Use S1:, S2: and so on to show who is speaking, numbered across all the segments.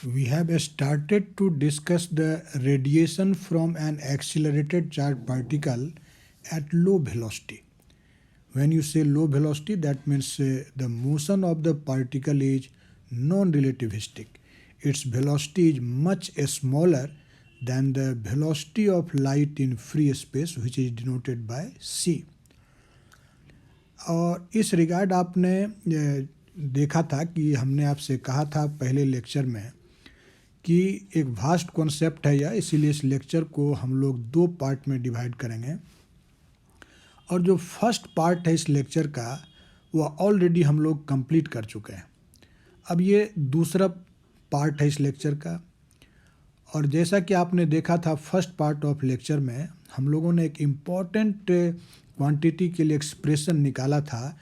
S1: We have started to discuss the radiation from an accelerated charged particle at low velocity. When you say low velocity, that means the motion of the particle is non-relativistic. Its velocity is much smaller than the velocity of light in free space, which is denoted by c. और इस regard आपने देखा था कि हमने आपसे कहा था पहले लेक्चर में कि एक वास्ट कॉन्सेप्ट है यह, इसीलिए इस लेक्चर को हम लोग दो पार्ट में डिवाइड करेंगे। और जो फर्स्ट पार्ट है इस लेक्चर का वह ऑलरेडी हम लोग कंप्लीट कर चुके हैं। अब ये दूसरा पार्ट है इस लेक्चर का। और जैसा कि आपने देखा था फर्स्ट पार्ट ऑफ लेक्चर में हम लोगों ने एक इम्पॉर्टेंट क्वांटिटी के लिए एक्सप्रेशन निकाला था,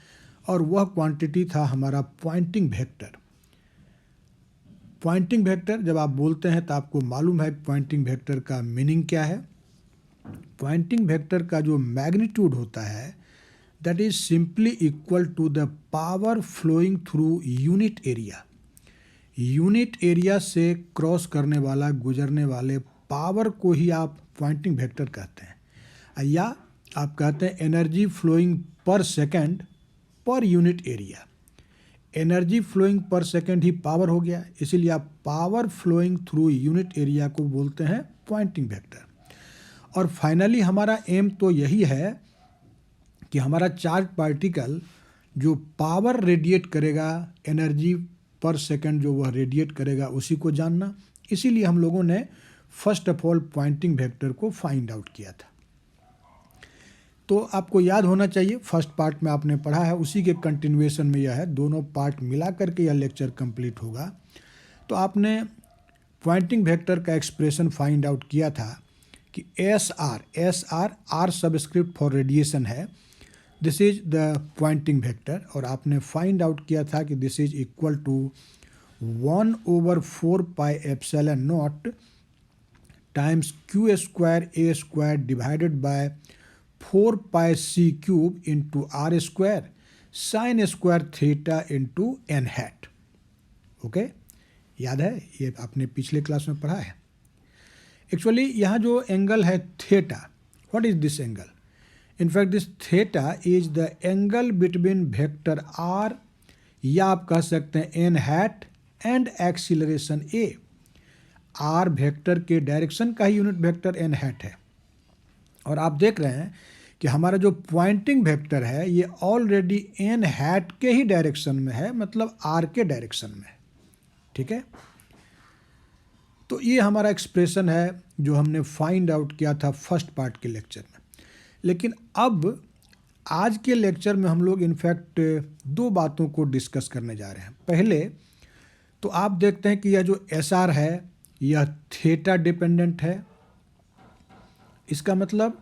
S1: और वह क्वांटिटी था हमारा पॉइंटिंग वेक्टर। पॉइंटिंग वेक्टर जब आप बोलते हैं तो आपको मालूम है पॉइंटिंग वेक्टर का मीनिंग क्या है। पॉइंटिंग वेक्टर का जो मैग्नीट्यूड होता है that is simply equal to the power flowing through unit area. Unit area से क्रॉस करने वाला गुजरने वाले पावर को ही आप पॉइंटिंग वेक्टर कहते हैं, या आप कहते हैं energy flowing per second per unit area. Energy flowing per second ही पावर हो गया, इसीलिए आप power flowing through unit area को बोलते हैं पॉइंटिंग वेक्टर। और फाइनली हमारा एम तो यही है कि हमारा चार्ज पार्टिकल जो पावर रेडिएट करेगा, एनर्जी पर सेकेंड जो वह रेडिएट करेगा उसी को जानना। इसीलिए हम लोगों ने first of all Poynting vector को फाइंड आउट किया था। तो आपको याद होना चाहिए फर्स्ट पार्ट में आपने पढ़ा है, उसी के कंटिन्यूएशन में यह है, दोनों पार्ट मिला करके यह लेक्चर कंप्लीट होगा। तो आपने पॉइंटिंग वेक्टर का एक्सप्रेशन फाइंड आउट किया था कि S R R subscript for radiation है, this is the pointing vector. और आपने फाइंड आउट किया था कि this is equal to 1/4 pi epsilon not times Q square A square divided by 4 pi C cube into R square sine square theta into N hat. Okay, याद है, ये आपने पिछले क्लास में पढ़ा है। एक्चुअली यहाँ जो एंगल है theta, what is this angle? In fact this theta is the angle between vector R, या आप कह सकते हैं n hat and acceleration a. R vector के डायरेक्शन का ही यूनिट वेक्टर एन हैट है। और आप देख रहे हैं कि हमारा जो पॉइंटिंग वेक्टर है ये ऑलरेडी एन हैट के ही डायरेक्शन में है, मतलब आर के डायरेक्शन में है। ठीक है, तो ये हमारा एक्सप्रेशन है जो हमने फाइंड आउट किया था फर्स्ट पार्ट के लेक्चर में। लेकिन अब आज के लेक्चर में हम लोग इनफैक्ट दो बातों को डिस्कस करने जा रहे हैं। पहले तो आप देखते हैं कि यह जो एस आर है यह थीटा डिपेंडेंट है। इसका मतलब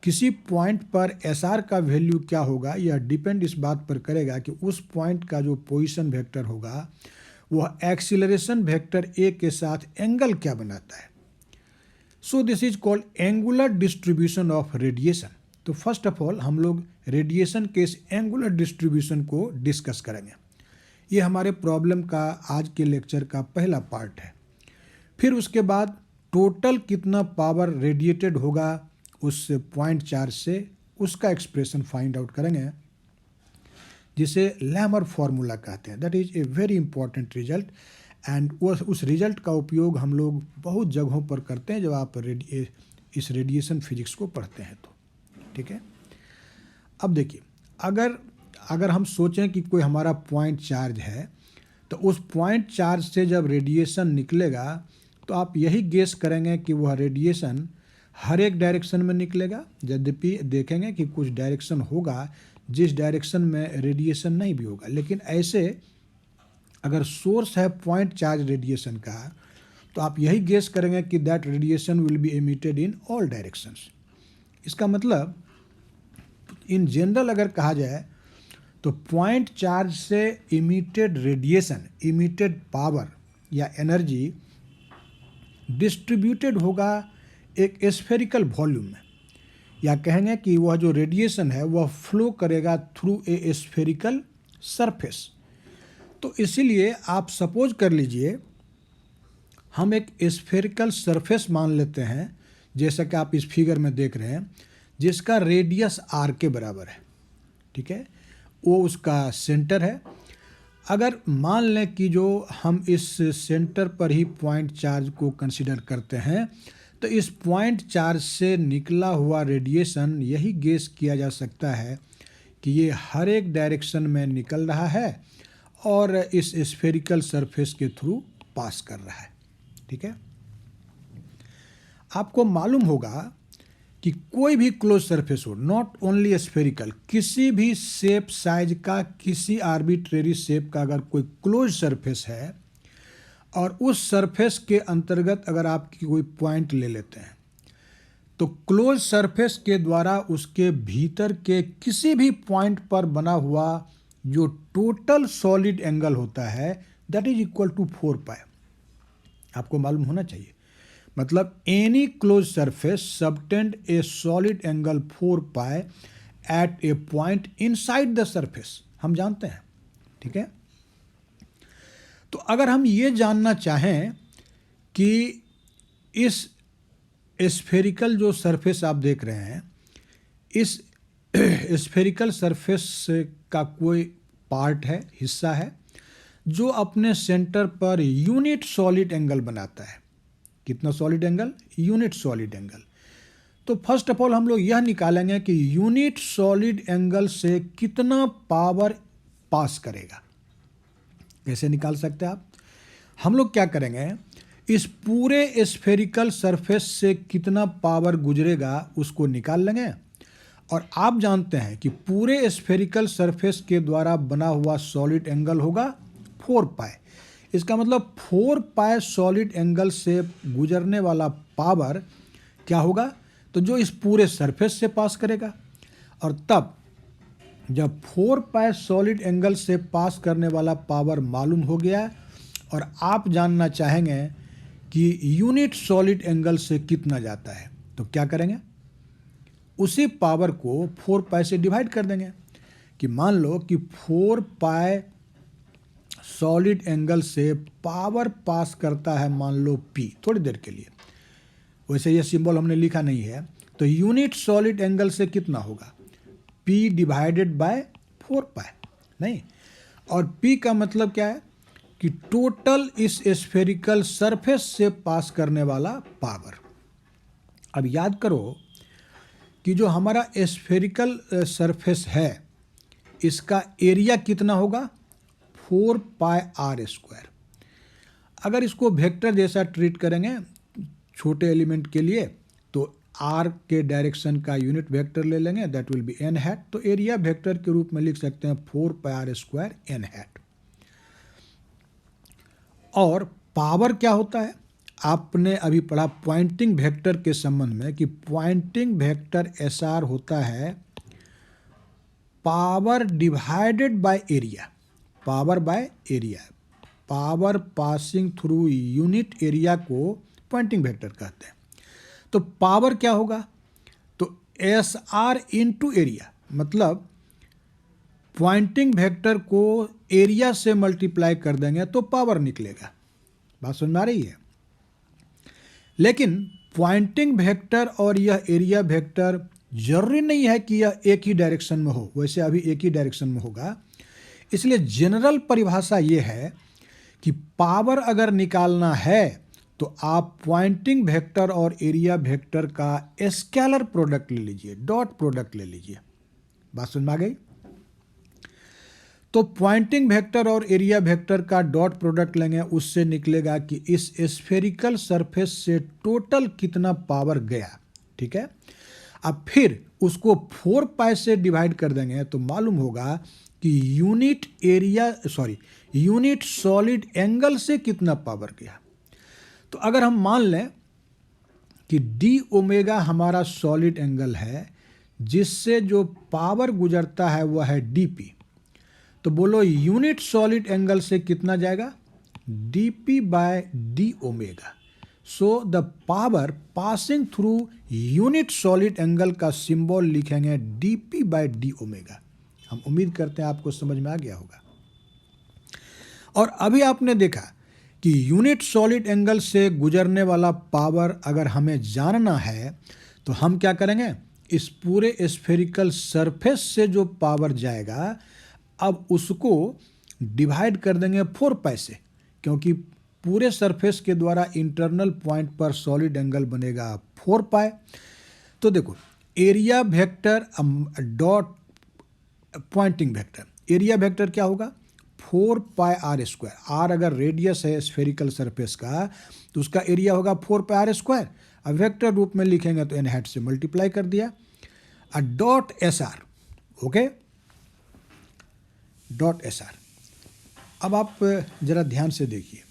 S1: किसी पॉइंट पर एस आर का वैल्यू क्या होगा यह डिपेंड इस बात पर करेगा कि उस पॉइंट का जो पोजीशन वेक्टर होगा वह एक्सीलरेशन वेक्टर ए के साथ एंगल क्या बनाता है। So this is called angular distribution of radiation. तो फर्स्ट ऑफ ऑल हम लोग रेडिएशन के इस एंगुलर डिस्ट्रीब्यूशन को डिस्कस करेंगे। ये हमारे प्रॉब्लम का आज के लेक्चर का पहला पार्ट है। फिर उसके बाद टोटल कितना पावर रेडिएटेड होगा उस पॉइंट चार्ज से, उसका एक्सप्रेशन फाइंड आउट करेंगे, जिसे लैमर फार्मूला कहते हैं। That is a very important result, and उस रिजल्ट का उपयोग हम लोग बहुत जगहों पर करते हैं जब आप इस रेडिएशन फिजिक्स को पढ़ते हैं तो। ठीक है, अब देखिए, अगर हम सोचें कि कोई हमारा पॉइंट चार्ज है तो उस पॉइंट चार्ज से जब रेडिएशन निकलेगा तो आप यही गेस करेंगे कि वह रेडिएशन हर एक डायरेक्शन में निकलेगा। यद्यपि देखेंगे कि कुछ डायरेक्शन होगा जिस डायरेक्शन में रेडिएशन नहीं भी होगा, लेकिन ऐसे अगर सोर्स है पॉइंट चार्ज रेडिएशन का तो आप यही गेस करेंगे कि that radiation will be emitted in all directions. इसका मतलब इन जनरल अगर कहा जाए तो पॉइंट चार्ज से इमिटेड रेडिएशन, इमिटेड पावर या एनर्जी डिस्ट्रीब्यूटेड होगा एक स्फेरिकल वॉल्यूम में, या कहेंगे कि वह जो रेडिएशन है वह फ्लो करेगा थ्रू ए स्फेरिकल सरफेस। तो इसीलिए आप सपोज कर लीजिए हम एक स्फेरिकल सरफेस मान लेते हैं, जैसा कि आप इस फिगर में देख रहे हैं, जिसका रेडियस r के बराबर है, ठीक है, वो उसका सेंटर है। अगर मान लें कि जो हम इस सेंटर पर ही पॉइंट चार्ज को कंसीडर करते हैं, तो इस पॉइंट चार्ज से निकला हुआ रेडिएशन यही गेस किया जा सकता है कि ये हर एक डायरेक्शन में निकल रहा है और इस स्फेरिकल सरफेस के थ्रू पास कर रहा है, ठीक है। आपको मालूम होगा कि कोई भी क्लोज सरफेस हो, नॉट ओनली स्फेरिकल, किसी भी शेप साइज का, किसी आर्बिट्रेरी शेप का अगर कोई क्लोज सरफेस है और उस सरफेस के अंतर्गत अगर आप कोई पॉइंट ले लेते हैं, तो क्लोज सरफेस के द्वारा उसके भीतर के किसी भी पॉइंट पर बना हुआ जो टोटल सॉलिड एंगल होता है, that is equal to 4 pi. आपको मालूम होना चाहिए, मतलब any close surface subtend a solid angle 4 pi at a point inside the surface, हम जानते हैं, ठीक है। तो अगर हम ये जानना चाहें कि इस स्फेरिकल जो सरफेस आप देख रहे हैं, इस स्फेरिकल सरफेस का कोई पार्ट है, हिस्सा है, जो अपने centre per unit solid angle बनाता है। कितना solid angle? Unit solid angle. तो फर्स्ट ऑफ ऑल हम लोग यह निकालेंगे कि यूनिट सॉलिड एंगल से कितना पावर पास करेगा। कैसे निकाल सकते हैं आप? हम लोग क्या करेंगे, इस पूरे स्फेरिकल सरफेस से कितना पावर गुजरेगा उसको निकाल लेंगे, और आप जानते हैं कि पूरे स्फेरिकल सरफेस के द्वारा बना हुआ सॉलिड एंगल होगा 4 पाई। इसका मतलब 4 पाई सॉलिड एंगल से गुजरने वाला पावर क्या होगा, तो जो इस पूरे सरफेस से पास करेगा। और तब जब 4 पाई सॉलिड एंगल से पास करने वाला पावर मालूम हो गया और आप जानना चाहेंगे कि यूनिट सॉलिड एंगल से कितना जाता है, तो क्या करेंगे, उसी पावर को 4 पाई से डिवाइड कर देंगे। कि मान लो कि 4 पाई सॉलिड एंगल से पावर पास करता है, मान लो P, थोड़ी देर के लिए, वैसे ये सिंबल हमने लिखा नहीं है, तो यूनिट सॉलिड एंगल से कितना होगा, P डिवाइडेड बाय 4 पाई, नहीं। और P का मतलब क्या है कि टोटल इस स्फेरिकल सरफेस से पास करने वाला पावर। अब याद करो कि जो हमारा स्फेरिकल सरफेस है, इसका एरिया कितना होगा, 4 पाई r स्क्वायर। अगर इसको वेक्टर जैसा ट्रीट करेंगे छोटे एलिमेंट के लिए, तो r के डायरेक्शन का यूनिट वेक्टर ले लेंगे, that will B n hat. तो एरिया वेक्टर के रूप में लिख सकते हैं 4 पाई r स्क्वायर n हैट। और पावर क्या होता है, आपने अभी पढ़ा पॉइंटिंग वेक्टर के संबंध में कि पॉइंटिंग वेक्टर SR होता है power divided by area, power by area. Power passing through unit area को पॉइंटिंग वेक्टर कहते हैं। तो पावर क्या होगा, तो SR इंटू एरिया, मतलब पॉइंटिंग वेक्टर को एरिया से मल्टीप्लाई कर देंगे तो पावर निकलेगा। बात समझ में आ रही है? लेकिन पॉइंटिंग वेक्टर और यह एरिया वेक्टर जरूरी नहीं है कि यह एक ही डायरेक्शन में हो, वैसे अभी एक ही डायरेक्शन में होगा। इसलिए जनरल परिभाषा ये है कि पावर अगर निकालना है तो आप पॉइंटिंग वेक्टर और एरिया वेक्टर का स्केलर प्रोडक्ट ले लीजिए, डॉट प्रोडक्ट ले लीजिए। बात समझ में आ गई? तो पॉइंटिंग वेक्टर और एरिया वेक्टर का डॉट प्रोडक्ट लेंगे, उससे निकलेगा कि इस स्फेरिकल सरफेस से टोटल कितना पावर गया, ठीक है। अब फिर उसको 4 पाई से डिवाइड कर देंगे तो मालूम होगा कि यूनिट सॉलिड एंगल से कितना पावर गया। तो अगर हम मान लें कि डी ओमेगा हमारा सॉलिड एंगल है, जिससे जो पावर गुजरता है वह है डीपी, तो बोलो यूनिट सॉलिड एंगल से कितना जाएगा, d p by d omega. So the power passing through unit solid angle का सिंबल लिखेंगे डीपी बाय डी ओमेगा। हम उम्मीद करते हैं आपको समझ में आ गया होगा। और अभी आपने देखा कि यूनिट सॉलिड एंगल से गुजरने वाला पावर अगर हमें जानना है तो हम क्या करेंगे, इस पूरे स्फेरिकल सरफेस से जो पावर जाएगा अब उसको डिवाइड कर देंगे 4 पाई से, क्योंकि पूरे सरफेस के द्वारा इंटरनल पॉइंट पर सॉलिड एंगल बनेगा 4 पाई। तो देखो area vector dot Poynting vector, area vector क्या होगा 4 पाई आर स्क्वायर। आर अगर रेडियस है स्फेरिकल सरफेस का तो उसका एरिया होगा 4 पाई आर स्क्वायर। अब वेक्टर रूप में लिखेंगे तो एन हैट से मल्टीप्लाई कर दिया, dot S R, okay, dot S R. अब आप ज़रा ध्यान से देखिए,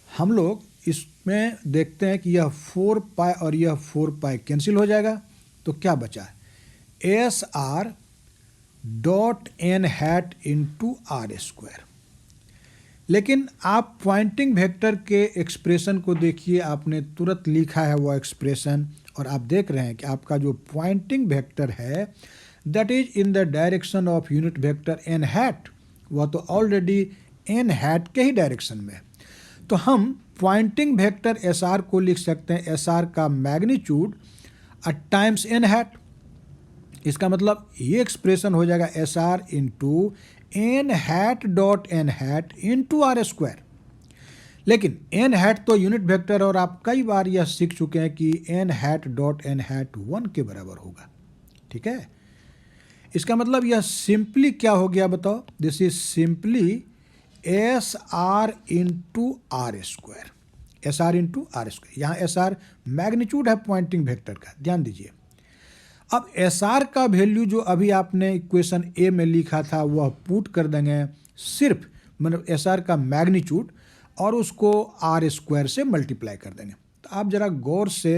S1: हम लोग इसमें देखते हैं कि यह 4 पाई और यह 4 पाई कैंसिल हो जाएगा, तो क्या बचा है S R dot n hat into R square. लेकिन आप पॉइंटिंग वेक्टर के एक्सप्रेशन को देखिए, आपने तुरंत लिखा है वो एक्सप्रेशन और आप देख रहे हैं कि आपका जो पॉइंटिंग वेक्टर है that is in the direction of unit vector n hat, वह तो ऑलरेडी एन हैट के ही डायरेक्शन में है। तो हम पॉइंटिंग वेक्टर एस आर को लिख सकते हैं एस आर का मैग्नीट्यूड टाइम्स एन हैट। इसका मतलब ये एक्सप्रेशन हो जाएगा S R into N hat dot n hat into R square. लेकिन एन हैट तो यूनिट वेक्टर और आप कई बार यह सीख चुके हैं कि n hat dot n hat 1 के बराबर होगा, ठीक है। इसका मतलब यह सिंपली क्या हो गया बताओ, this is simply S R into R square, S R into R square. यहाँ एस आर मैग्नीट्यूड है पॉइंटिंग वेक्टर का, ध्यान दीजिए। अब एस आर का वैल्यू जो अभी आपने इक्वेशन ए में लिखा था वह पुट कर देंगे सिर्फ मतलब एस आर का मैग्नीट्यूड और उसको आर स्क्वायर से मल्टीप्लाई कर देंगे। तो आप ज़रा गौर से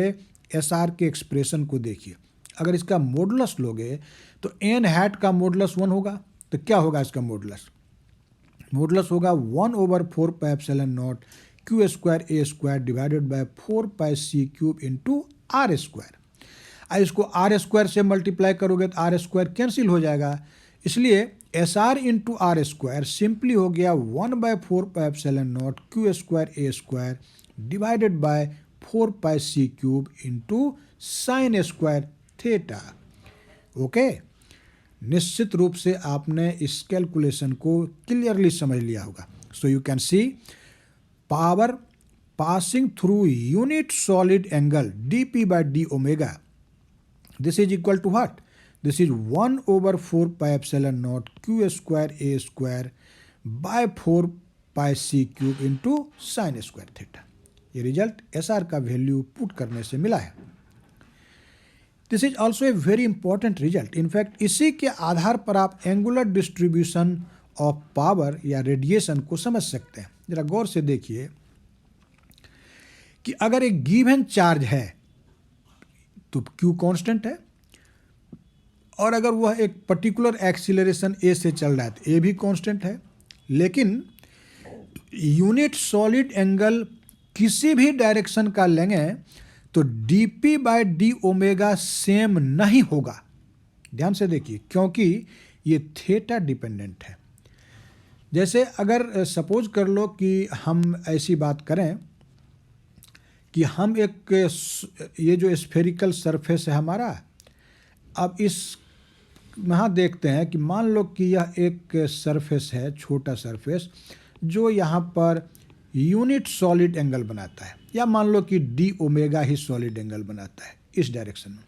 S1: एस आर के एक्सप्रेशन को देखिए, अगर इसका मॉडुलस लोगे तो एन हैट का मॉडुलस 1 होगा, तो क्या होगा इसका मॉडुलस, मॉडुलस होगा 1/4 pi epsilon naught q square A square divided by 4 pi C cube into R square. इसको आर स्क्वायर से मल्टीप्लाई करोगे तो आर स्क्वायर कैंसिल हो जाएगा, इसलिए S R into R square simply हो गया 1/4 pi epsilon naught q square A square divided by 4 pi C cube into sine square theta. Okay, निश्चित रूप से आपने इस कैलकुलेशन को क्लियरली समझ लिया होगा। So you can see power passing through unit solid angle dp by d omega, this is equal to what, this is 1/4 pi epsilon naught q square a square by 4 pi c cube into sin square theta। ये result S R का value put करने से मिला है। This is also a very important result. In fact इसी के आधार पर आप एंगुलर डिस्ट्रीब्यूशन ऑफ पावर या रेडिएशन को समझ सकते हैं। जरा गौर से देखिए कि अगर एक गिवन चार्ज है तो Q कांस्टेंट है, और अगर वह एक पर्टिकुलर एक्सीलरेशन A से चल रहा है तो A भी कांस्टेंट है। लेकिन यूनिट सॉलिड एंगल किसी भी डायरेक्शन का लेंगे तो dp by d omega same नहीं होगा। ध्यान से देखिए, क्योंकि ये थीटा डिपेंडेंट है। जैसे अगर सपोज कर लो कि हम ऐसी बात करें कि हम एक ये जो स्फेरिकल सरफेस है हमारा, अब इस यहाँ देखते हैं कि मान लो कि यह एक सरफेस है, छोटा सरफेस जो यहाँ पर यूनिट सॉलिड एंगल बनाता है, या मान लो कि डी ओमेगा ही सॉलिड एंगल बनाता है इस डायरेक्शन में।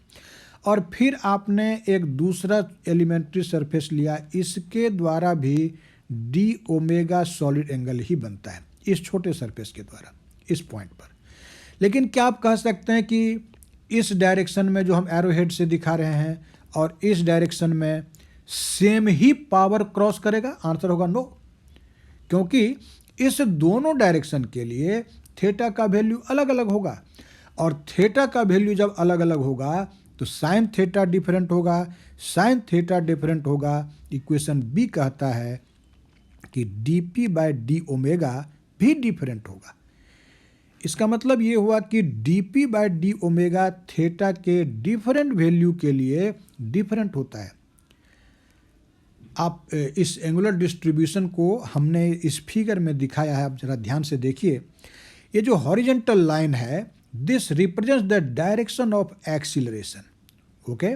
S1: और फिर आपने एक दूसरा एलिमेंट्री सरफेस लिया, इसके द्वारा भी डी ओमेगा सॉलिड एंगल ही बनता है इस छोटे सरफेस के द्वारा इस पॉइंट पर। लेकिन क्या आप कह सकते हैं कि इस डायरेक्शन में जो हम एरो हेड से दिखा रहे हैं और इस डायरेक्शन में सेम ही पावर क्रॉस करेगा? आंसर होगा नो, क्योंकि इस दोनों डायरेक्शन के लिए थीटा का वैल्यू अलग अलग होगा, और थीटा का वैल्यू जब अलग अलग होगा तो साइन थीटा डिफरेंट होगा, साइन थीटा डिफरेंट होगा। इक्वेशन बी कहता है कि dp बाय डी ओमेगा भी डिफरेंट होगा। इसका मतलब ये हुआ कि dp by d omega theta के डिफरेंट वैल्यू के लिए डिफरेंट होता है। आप इस एंगुलर डिस्ट्रीब्यूशन को हमने इस फिगर में दिखाया है, आप जरा ध्यान से देखिए। ये जो हॉरिजेंटल लाइन है, this represents the direction of acceleration, okay.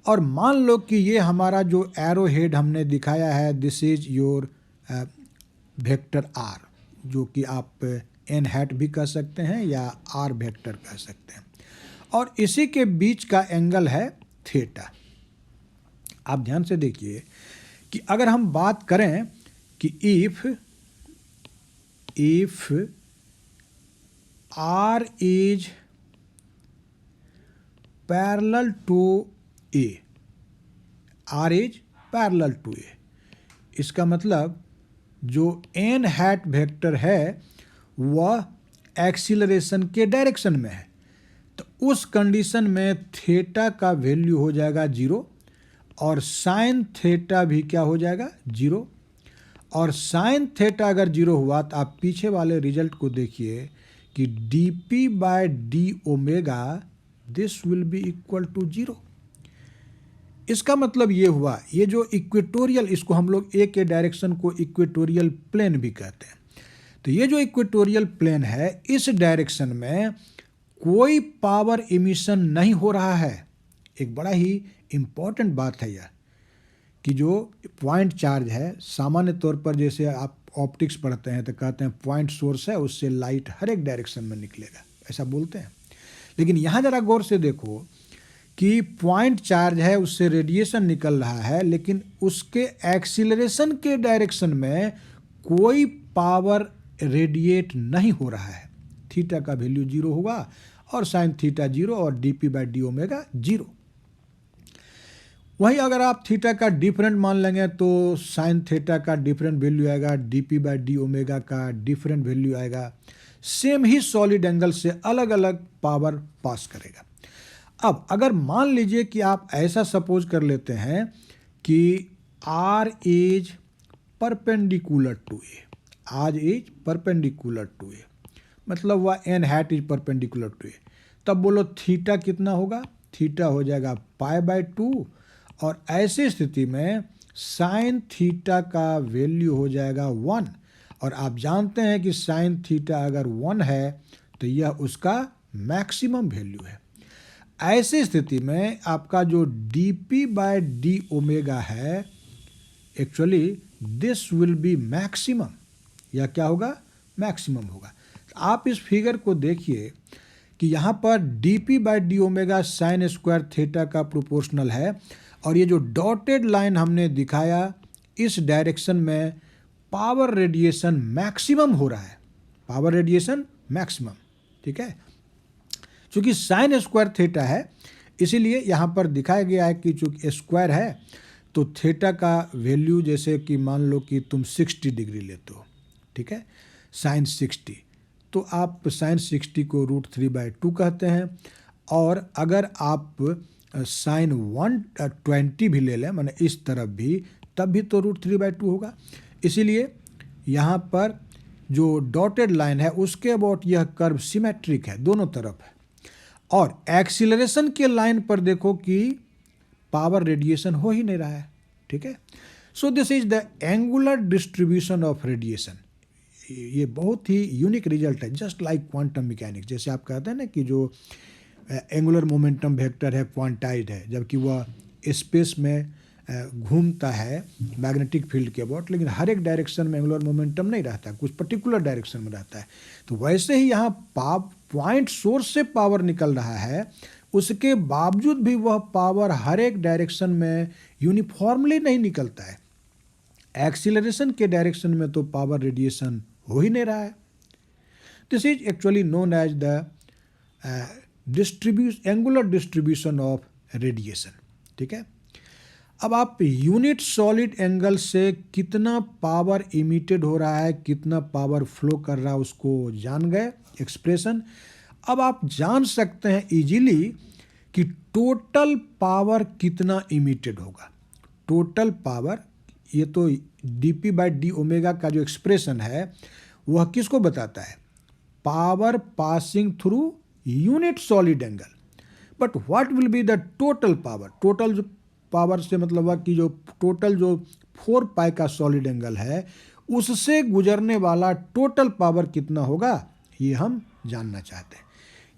S1: और मान लो कि ये हमारा जो एरो हेड हमने दिखाया है, this is your vector R, जो कि आप एन हैट भी कह सकते हैं या आर वेक्टर कह सकते हैं, और इसी के बीच का एंगल है थीटा। आप ध्यान से देखिए कि अगर हम बात करें कि if R is parallel to A, R is parallel to A, इसका मतलब जो एन हैट वेक्टर है वह एक्सीलरेशन के डायरेक्शन में है, तो उस कंडीशन में थीटा का वैल्यू हो जाएगा 0 और साइन थीटा भी क्या हो जाएगा 0। और साइन थीटा अगर 0 हुआ तो आप पीछे वाले रिजल्ट को देखिए कि dp by d omega this will be equal to 0। इसका मतलब ये हुआ, ये जो इक्वेटोरियल, इसको हम लोग ए के डायरेक्शन को इक्वेटोरियल प्लेन भी कहते हैं, तो ये जो इक्वेटोरियल प्लेन है इस डायरेक्शन में कोई पावर इमिशन नहीं हो रहा है। एक बड़ा ही इम्पॉर्टेंट बात है यह कि जो पॉइंट चार्ज है, सामान्य तौर पर जैसे आप ऑप्टिक्स पढ़ते हैं तो कहते हैं पॉइंट सोर्स है, उससे लाइट हर एक डायरेक्शन में निकलेगा, ऐसा बोलते हैं। लेकिन यहाँ ज़रा गौर से देखो कि पॉइंट चार्ज है, उससे रेडिएशन निकल रहा है, लेकिन उसके एक्सीलरेशन के डायरेक्शन में कोई पावर रेडिएट नहीं हो रहा है। थीटा का वैल्यू 0 होगा और साइन थीटा 0 और dp बाई डी ओमेगा 0। वहीं अगर आप थीटा का डिफरेंट मान लेंगे तो साइन थीटा का डिफरेंट वैल्यू आएगा, dp बाई डी ओमेगा का डिफरेंट वैल्यू आएगा। सेम ही सॉलिड एंगल से अलग अलग पावर पास करेगा। अब अगर मान लीजिए कि आप ऐसा सपोज कर लेते हैं कि r is perpendicular to A, R is perpendicular to A, मतलब वह N hat is perpendicular to A, तब बोलो थीटा कितना होगा, थीटा हो जाएगा पाई बाय 2, और ऐसी स्थिति में साइन थीटा का वैल्यू हो जाएगा 1, और आप जानते हैं कि साइन थीटा अगर 1 है तो यह उसका मैक्सिमम वैल्यू है। ऐसी स्थिति में आपका जो dp बाय डी ओमेगा है, actually this will B maximum, यह क्या होगा, मैक्सिमम होगा। आप इस फिगर को देखिए कि यहाँ पर dp by D omega sine square theta का प्रोपोर्शनल है, और ये जो डॉटेड लाइन हमने दिखाया इस डायरेक्शन में पावर रेडिएशन मैक्सिमम हो रहा है, पावर रेडिएशन मैक्सिमम, ठीक है। चूँकि साइन स्क्वायर थीटा है इसीलिए यहाँ पर दिखाया गया है कि चूँकि स्क्वायर है तो थीटा का वैल्यू, जैसे कि मान लो कि तुम 60 डिग्री लेते हो, ठीक है, साइन 60, तो आप साइन 60 को √3/2 कहते हैं। और अगर आप साइन 120 भी ले लें, माने इस तरफ भी, तब भी तो √3/2 होगा। इसीलिए यहाँ पर जो डॉटेड लाइन है उसके अबाउट यह कर्व सिमेट्रिक है, दोनों तरफ है। और एक्सीलरेशन के लाइन पर देखो कि पावर रेडिएशन हो ही नहीं रहा है, ठीक है। So this is the angular distribution of radiation. ये बहुत ही यूनिक रिजल्ट है, जस्ट लाइक क्वांटम मैकेनिक्स। जैसे आप कहते हैं ना कि जो एंगुलर मोमेंटम वेक्टर है क्वांटाइज्ड है, जबकि वह स्पेस में घूमता है मैग्नेटिक फील्ड के अबाउट, लेकिन हर एक डायरेक्शन में एंगुलर मोमेंटम नहीं रहता, कुछ पर्टिकुलर डायरेक्शन में रहता है। तो वैसे ही यहाँ पॉइंट सोर्स से पावर निकल रहा है, उसके बावजूद भी वह पावर हर एक डायरेक्शन में यूनिफॉर्मली नहीं निकलता है। एक्सीलरेशन के डायरेक्शन में तो पावर रेडिएशन हो ही नहीं रहा है। This is actually known as the angular distribution of radiation, ठीक है। अब आप यूनिट सॉलिड एंगल से कितना पावर इमिटेड हो रहा है, कितना पावर फ्लो कर रहा है, उसको जान गए एक्सप्रेशन। अब आप जान सकते हैं इजीली कि टोटल पावर कितना इमिटेड होगा। टोटल पावर, ये तो dp बाई डी ओमेगा का जो एक्सप्रेशन है वह किसको बताता है, power passing through unit solid angle. But what will be the total power, total जो पावर से मतलब हुआ कि जो टोटल जो 4 पाई का सॉलिड एंगल है उससे गुजरने वाला टोटल पावर कितना होगा, ये हम जानना चाहते हैं।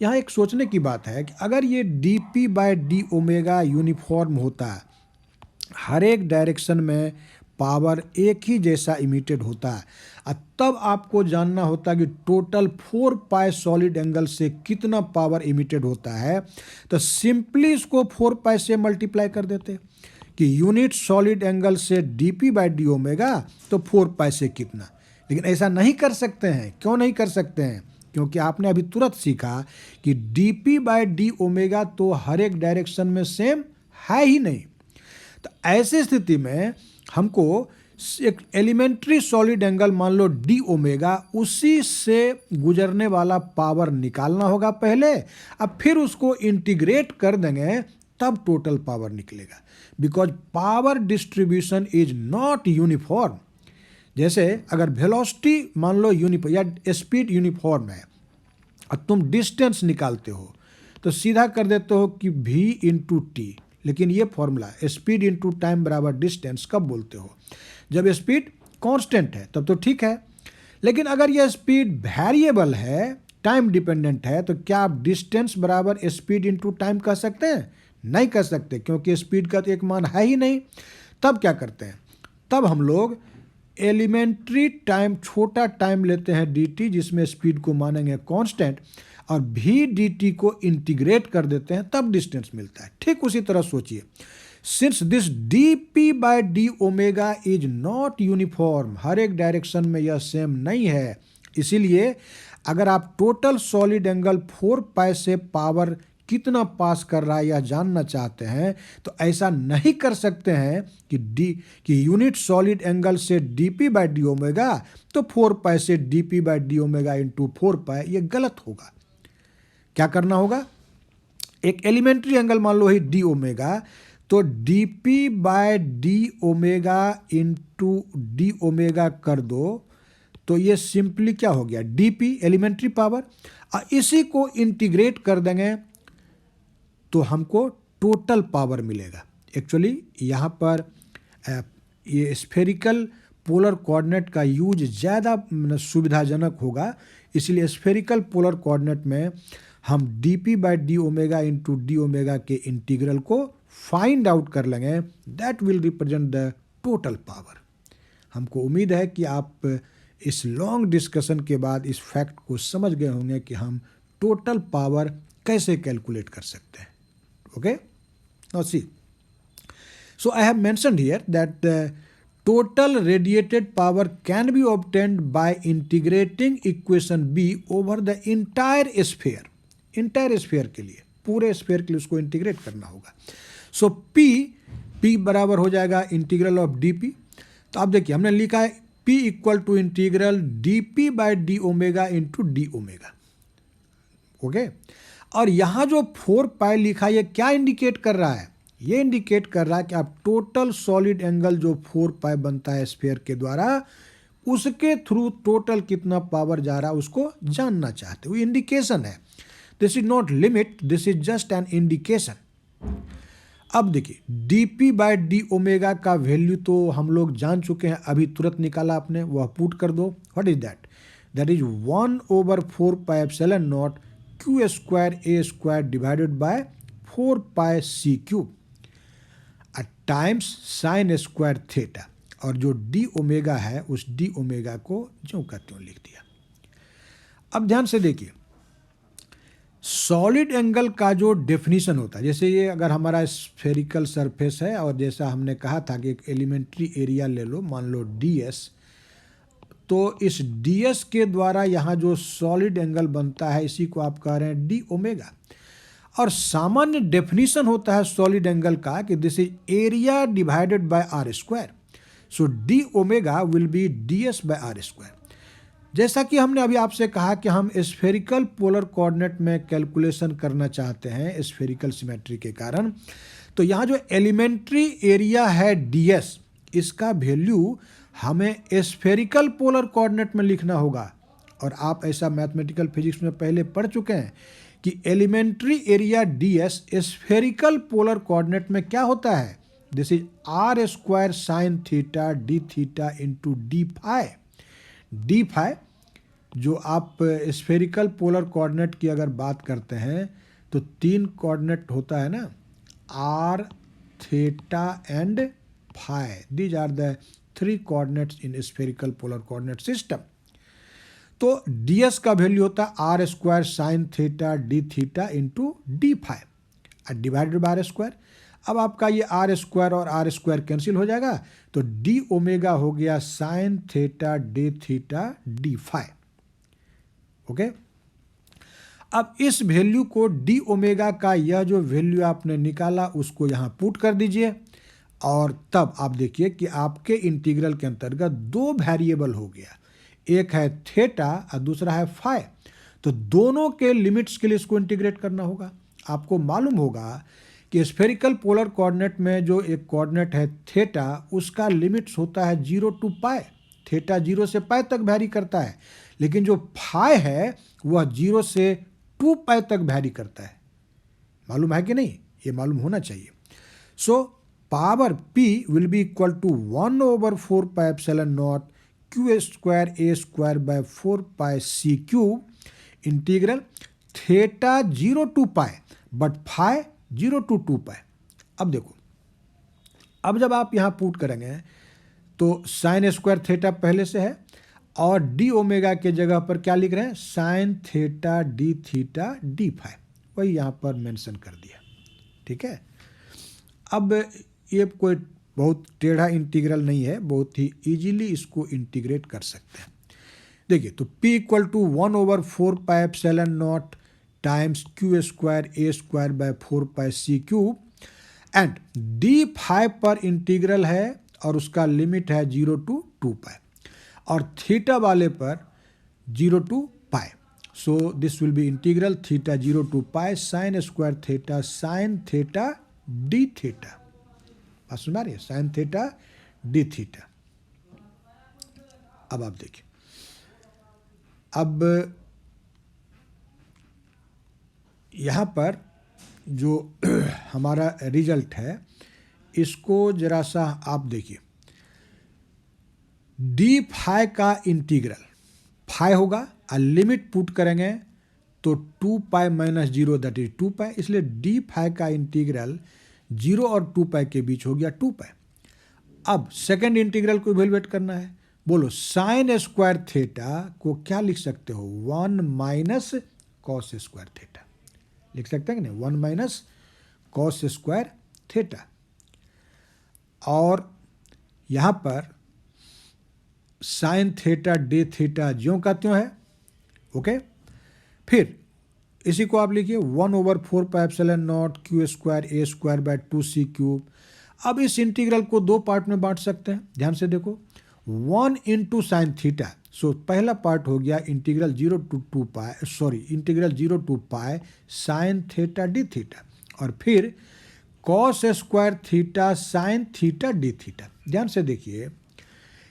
S1: यहाँ एक सोचने की बात है कि अगर ये dp/d यूनिफॉर्म होता, हर एक डायरेक्शन में पावर एक ही जैसा इमिटेड होता है, तब आपको जानना होता कि टोटल 4 पाई सॉलिड एंगल से कितना पावर इमिटेड होता है, तो सिंपली इसको 4 पाई से मल्टीप्लाई कर देते कि यूनिट सॉलिड एंगल से dp/d तो 4 पाई से कितना। लेकिन ऐसा नहीं कर सकते हैं। क्यों नहीं कर सकते हैं? क्योंकि आपने अभी तुरंत सीखा कि dp/d तो हर एक डायरेक्शन में सेम है ही नहीं। तो ऐसी स्थिति में हमको एक एलिमेंट्री सॉलिड एंगल मान लो डी ओमेगा, उसी से गुजरने वाला पावर निकालना होगा पहले, अब फिर उसको इंटीग्रेट कर देंगे तब टोटल पावर निकलेगा। Because power distribution is not uniform. जैसे अगर वेलोसिटी मान लो यूनिफॉर्म या स्पीड यूनिफॉर्म है और तुम डिस्टेंस निकालते हो तो सीधा कर देते हो कि v/t, लेकिन ये फॉर्मूला स्पीड इंटू टाइम बराबर डिस्टेंस कब बोलते हो? जब स्पीड कांस्टेंट है तब तो ठीक है। लेकिन अगर यह स्पीड वेरिएबल है, टाइम डिपेंडेंट है, तो क्या आप डिस्टेंस बराबर स्पीड इंटू टाइम कह सकते हैं? नहीं कह सकते, क्योंकि स्पीड का तो एक मान है ही नहीं। तब क्या करते हैं? तब हम लोग एलिमेंट्री टाइम, छोटा टाइम लेते हैं dt, जिसमें स्पीड को मानेंगे कांस्टेंट, और v/dt को इंटीग्रेट कर देते हैं, तब डिस्टेंस मिलता है। ठीक उसी तरह सोचिए, since this dp/d is not uniform, हर एक डायरेक्शन में यह सेम नहीं है, इसीलिए अगर आप टोटल सॉलिड एंगल 4 पाई से पावर कितना पास कर रहा है यह जानना चाहते हैं, तो ऐसा नहीं कर सकते हैं कि यूनिट सॉलिड एंगल से dp/d तो 4 पाई से dp/d इंटू 4 पाई, ये गलत होगा। क्या करना होगा? एक एलिमेंट्री एंगल मान लो ही डी ओमेगा, तो dp/d इंटू डी ओमेगा कर दो, तो ये सिंपली क्या हो गया, dp एलिमेंट्री पावर, और इसी को इंटीग्रेट कर देंगे तो हमको टोटल पावर मिलेगा। एक्चुअली यहाँ पर ये स्फेरिकल पोलर कोऑर्डिनेट का यूज ज़्यादा सुविधाजनक होगा, इसलिए स्फेरिकल पोलर कोऑर्डिनेट में हम dp/d इंटू डी के इंटीग्रल को फाइंड आउट कर लेंगे, that will represent the total power. हमको उम्मीद है कि आप इस लॉन्ग डिस्कशन के बाद इस फैक्ट को समझ गए होंगे कि हम टोटल पावर कैसे कैलकुलेट कर सकते हैं। Okay, now see, so I have mentioned here that the total radiated power can be obtained by integrating equation B over the entire sphere। entire sphere के लिए, पूरे sphere के लिए उसको इंटीग्रेट करना होगा। सो P बराबर हो जाएगा इंटीग्रल ऑफ dp। तो आप देखिए हमने लिखा है P equal to integral dp/d into d omega. Okay, और यहाँ जो 4 पाई लिखा है ये क्या इंडिकेट कर रहा है? ये इंडिकेट कर रहा है कि आप टोटल सॉलिड एंगल जो 4 पाई बनता है स्फीयर के द्वारा, उसके थ्रू टोटल कितना पावर जा रहा है उसको जानना चाहते हो। इंडिकेशन है, this is not limit, this is just an indication. अब देखिए dp/d का वैल्यू तो हम लोग जान चुके हैं, अभी तुरंत निकाला आपने, वह पुट कर दो। What is that? That is 1/4 pi epsilon not q² divided by 4 pi c³ times sign square theta, और जो डी ओमेगा है उस डी ओमेगा को ज्यों का त्यों लिख दिया। अब ध्यान से देखिए, सॉलिड एंगल का जो डेफिनेशन होता है, जैसे ये अगर हमारा स्फेरिकल सरफेस है और जैसा हमने कहा था कि एक एलिमेंट्री एरिया ले लो, मान लो ds, तो इस ds के द्वारा यहाँ जो सॉलिड एंगल बनता है इसी को आप कह रहे हैं डी ओमेगा। और सामान्य डेफिनेशन होता है सॉलिड एंगल का कि this is area divided by r²। So D omega will be ds/r²। जैसा कि हमने अभी आपसे कहा कि हम स्फेरिकल पोलर कोऑर्डिनेट में कैलकुलेशन करना चाहते हैं स्फेरिकल सिमेट्री के कारण, तो यहाँ जो एलिमेंट्री एरिया है ds, इसका वैल्यू हमें स्फेरिकल पोलर कोऑर्डिनेट में लिखना होगा। और आप ऐसा मैथमेटिकल फिजिक्स में पहले पढ़ चुके हैं कि elementary area ds spherical polar coordinate में क्या होता है, this is R square sine theta d theta into d phi. D phi जो आप स्फेरिकल पोलर कोऑर्डिनेट की अगर बात करते हैं तो 3 कोऑर्डिनेट होता है ना, R theta and phi. These are the 3 coordinates in spherical polar coordinate system. तो ds का वैल्यू होता है R square sine theta d theta into d phi divided by R square. अब आपका ये आर स्क्वायर और आर स्क्वायर कैंसिल हो जाएगा, तो डी ओमेगा हो गया sine theta d theta d phi. Okay, अब इस वैल्यू को डी ओमेगा का यह जो वैल्यू आपने निकाला उसको यहाँ पुट कर दीजिए, और तब आप देखिए कि आपके इंटीग्रल के अंतर्गत 2 वेरिएबल हो गया, एक है थीटा और दूसरा है फाई। तो दोनों के लिमिट्स के लिए इसको इंटीग्रेट करना होगा। आपको मालूम होगा कि स्फेरिकल पोलर कोऑर्डिनेट में जो एक कोऑर्डिनेट है थीटा, उसका लिमिट्स होता है 0 टू पाई। थीटा 0 से पाई तक वैरी करता है, लेकिन जो फाई है वह 0 से 2 पाई तक वैरी करता है। मालूम है कि नहीं? ये मालूम होना चाहिए। So power p will be equal to 1/4 pi epsilon naught q square a square by 4 pi c cube integral theta 0 to pi but phi 0 to 2 pi. अब देखो, अब जब आप यहाँ पुट करेंगे तो साइन स्क्वायर थीटा पहले से है, और डी ओमेगा के जगह पर क्या लिख रहे हैं, sine theta d theta d phi, वही यहाँ पर मेंशन कर दिया। ठीक है, अब ये कोई बहुत टेढ़ा इंटीग्रल नहीं है, बहुत ही इजीली इसको इंटीग्रेट कर सकते हैं। देखिए, तो p equal to 1/4 pi epsilon not times q square a square by 4 pi c cube, and d phi पर इंटीग्रल है और उसका लिमिट है 0 टू 2 पाई, और थीटा वाले पर 0 to pi. So this will be integral theta 0 to pi sine square theta sine theta d theta. बात सुन रही है, साइन थीटा डी थीटा। अब आप देखिए, अब यहाँ पर जो हमारा रिजल्ट है इसको जरा सा आप देखिए। डी फाई का इंटीग्रल फाई होगा और लिमिट पुट करेंगे तो 2 पाई माइनस 0 दैट इज 2 पाई, इसलिए डी फाई का इंटीग्रल 0 और 2 पाई के बीच हो गया 2 पाई। अब सेकेंड इंटीग्रल को इवेलुएट करना है। बोलो, साइन स्क्वायर थीटा को क्या लिख सकते हो, 1 माइनस कॉस स्क्वायर थीटा लिख सकते हैं कि नहीं, 1 माइनस कॉस स्क्वायर थीटा। और यहाँ पर साइन थीटा डी थीटा ज्यों का त्यों है। ओके, फिर इसी को आप लिखिए 1/4 pi epsilon naught q square a square bye 2c cube. अब इस इंटीग्रल को 2 पार्ट में बांट सकते हैं, ध्यान से देखो, 1 इंटू साइन थीटा। सो पहला पार्ट हो गया integral 0 to 2 pi, sorry integral 0 to pi sine theta d theta, और फिर cos square theta sine theta d theta. ध्यान से देखिए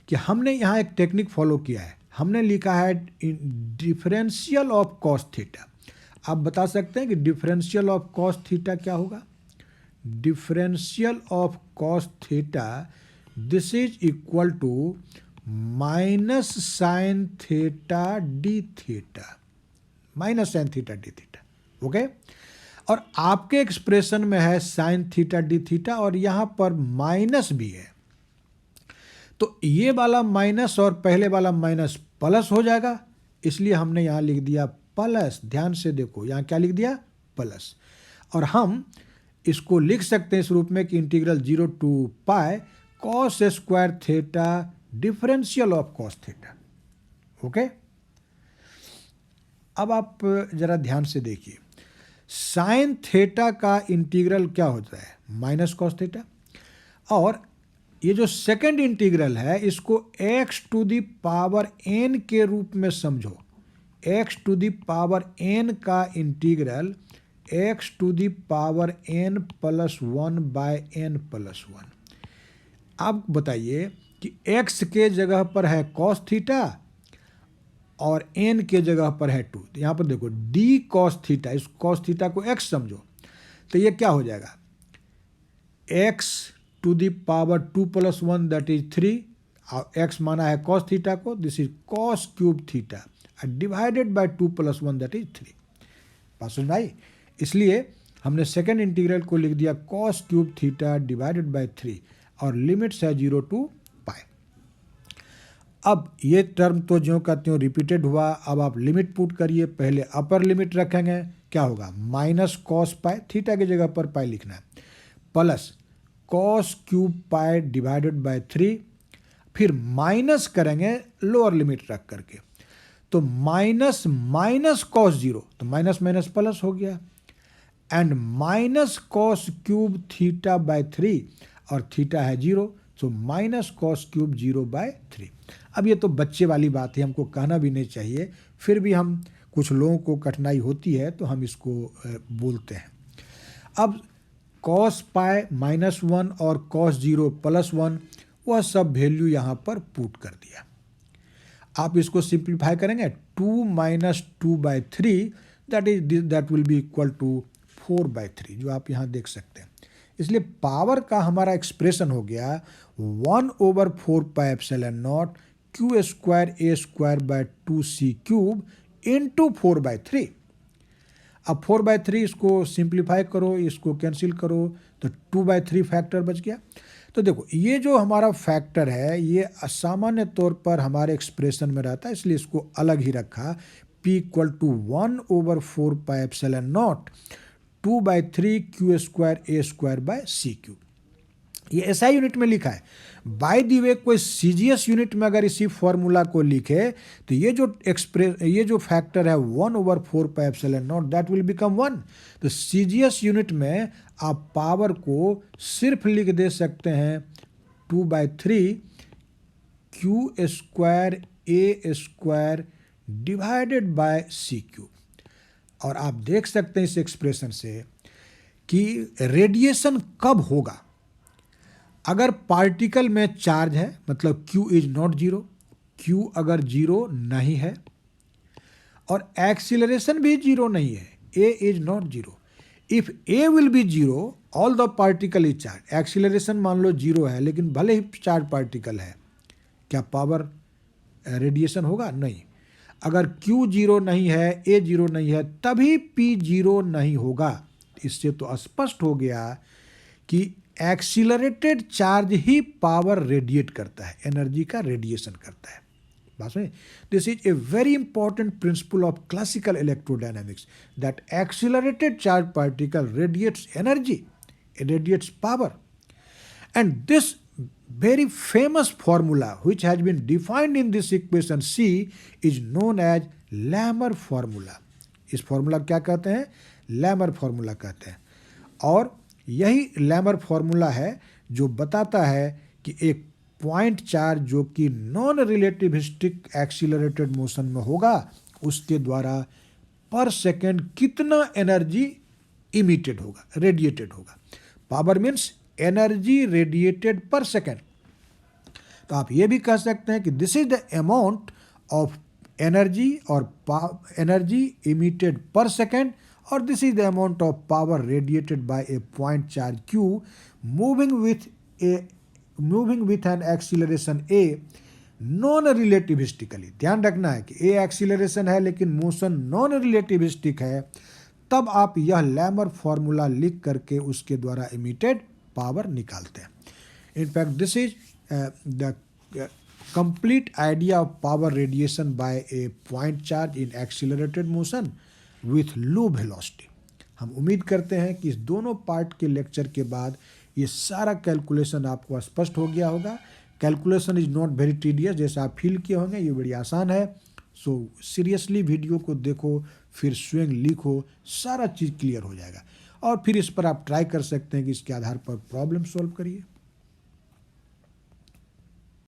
S1: कि हमने यहाँ एक टेक्निक फॉलो किया है, हमने लिखा है डिफरेंशियल ऑफ कॉस थीटा। आप बता सकते हैं कि डिफरेंशियल ऑफ कॉस थीटा क्या होगा? Differential of cos theta this is equal to minus sine theta d theta, minus sine theta d theta. Okay, और आपके एक्सप्रेशन में है साइन थीटा डी थीटा और यहाँ पर माइनस भी है, तो ये वाला माइनस और पहले वाला माइनस प्लस हो जाएगा, इसलिए हमने यहाँ लिख दिया प्लस। ध्यान से देखो, यहाँ क्या लिख दिया, प्लस। और हम इसको लिख सकते हैं इस रूप में कि integral 0 to pi cos square theta differential of cos theta. Okay, अब आप जरा ध्यान से देखिए, साइन थीटा का इंटीग्रल क्या होता है, माइनस कॉस थीटा, और ये जो सेकंड इंटीग्रल है इसको x to the power n के रूप में समझो। x to the power n का integral x to the power n plus 1 by n plus 1। अब बताइए कि x के जगह पर है कॉस थीटा और n के जगह पर है 2। यहाँ पर देखो d कॉस थीटा, इस कॉस थीटा को x समझो, तो ये क्या हो जाएगा, x to the power 2 + 1 that is 3, x माना है कॉस थीटा को, this is cos cube theta divided by 2 + 1 that is 3। बात समझ में आई? इसलिए हमने सेकेंड इंटीग्रल को लिख दिया cos cube theta divided bye 3 और लिमिट्स है 0 to पाई। अब ये टर्म तो ज्यों का त्यों रिपीटेड हुआ। अब आप लिमिट पुट करिए, पहले अपर लिमिट रखेंगे, क्या होगा माइनस कॉस पाई, थीटा की जगह पर पाई लिखना है, plus cos cube pi divided by 3, फिर माइनस करेंगे लोअर लिमिट रख करके, तो माइनस माइनस कॉस 0, तो माइनस माइनस प्लस हो गया, and minus cos cube theta by 3 और थीटा है 0, तो माइनस कॉस क्यूब 0/3। अब ये तो बच्चे वाली बात है, हमको कहना भी नहीं चाहिए, फिर भी हम कुछ लोगों को कठिनाई होती है तो हम इसको बोलते हैं। अब कॉस पाई -1 और कॉस 0 +1 वह सब वैल्यू यहाँ पर पुट कर दिया। आप इसको सिंप्लीफाई करेंगे 2 - 2/3 that will be equal to 4/3, जो आप यहाँ देख सकते हैं। इसलिए पावर का हमारा एक्सप्रेशन हो गया 1/4πε0 Q²A²/2c³ इंटू 4/3। अब 4/3 इसको सिंप्लीफाई करो, इसको कैंसिल करो, तो 2/3 फैक्टर बच गया। तो देखो ये जो हमारा फैक्टर है ये सामान्य तौर पर हमारे एक्सप्रेशन में रहता है, इसलिए इसको अलग ही रखा, P = 1/4πε0 2/3 Q²A²/c³। ये ऐसा यूनिट में लिखा है। बाय द वे कोई सीजीएस यूनिट में अगर इसी फॉर्मूला को लिखे तो ये जो फैक्टर है 1/4πε0 दैट विल बिकम 1। तो सीजीएस यूनिट में आप पावर को सिर्फ लिख दे सकते हैं 2/3 Q² डिवाइडेड बाय c³। और आप देख सकते हैं इस एक्सप्रेशन से कि रेडिएशन कब होगा। अगर पार्टिकल में चार्ज है मतलब Q इज नॉट 0, Q अगर 0 नहीं है और एक्सीलरेशन भी 0 नहीं है, A is not 0, if A will be 0 all the particle is charge. Acceleration मान लो 0 है लेकिन भले ही चार्ज पार्टिकल है, क्या पावर रेडिएशन होगा? नहीं। अगर Q 0 नहीं है, A 0 नहीं है, तभी P 0 नहीं होगा। इससे तो स्पष्ट हो गया कि एक्सीलरेटेड चार्ज ही पावर रेडिएट करता है, एनर्जी का रेडिएशन करता है। बात समझे? This is a very important principle of classical electrodynamics that accelerated charge particle radiates energy, radiates power, and this very famous formula which has been defined in this equation C is known as Lamer formula। इस formula क्या कहते हैं? Lamar formula कहते हैं। और यही Lamar formula है जो बताता है कि एक पॉइंट चार्ज जो कि नॉन रिलेटिविस्टिक एक्सीलरेटेड मोशन में होगा उसके द्वारा पर सेकेंड कितना एनर्जी इमिटेड होगा, रेडिएटेड होगा। Power means energy radiated per second. तो आप ये भी कह सकते हैं कि this is the amount of energy और एनर्जी इमिटेड पर सेकेंड, और this is the amount of power radiated by a point charge Q moving with an acceleration A non relativistically. ध्यान रखना है कि A एक्सीलरेशन है लेकिन motion non relativistic है, तब आप यह लैमर फार्मूला लिख करके उसके द्वारा इमिटेड पावर निकालते हैं। In fact this is the complete idea of power radiation by a point charge in accelerated motion with low velocity। हम उम्मीद करते हैं कि इस दोनों पार्ट के लेक्चर के बाद ये सारा कैलकुलेशन आपको स्पष्ट हो गया होगा। Calculation is not very tedious, जैसे आप फील किए होंगे ये बड़ी आसान है। सो सीरियसली वीडियो को देखो, फिर स्वयं लिखो, सारा चीज़ क्लियर हो जाएगा और फिर इस पर आप ट्राई कर सकते हैं कि इसके आधार पर प्रॉब्लम सॉल्व करिए।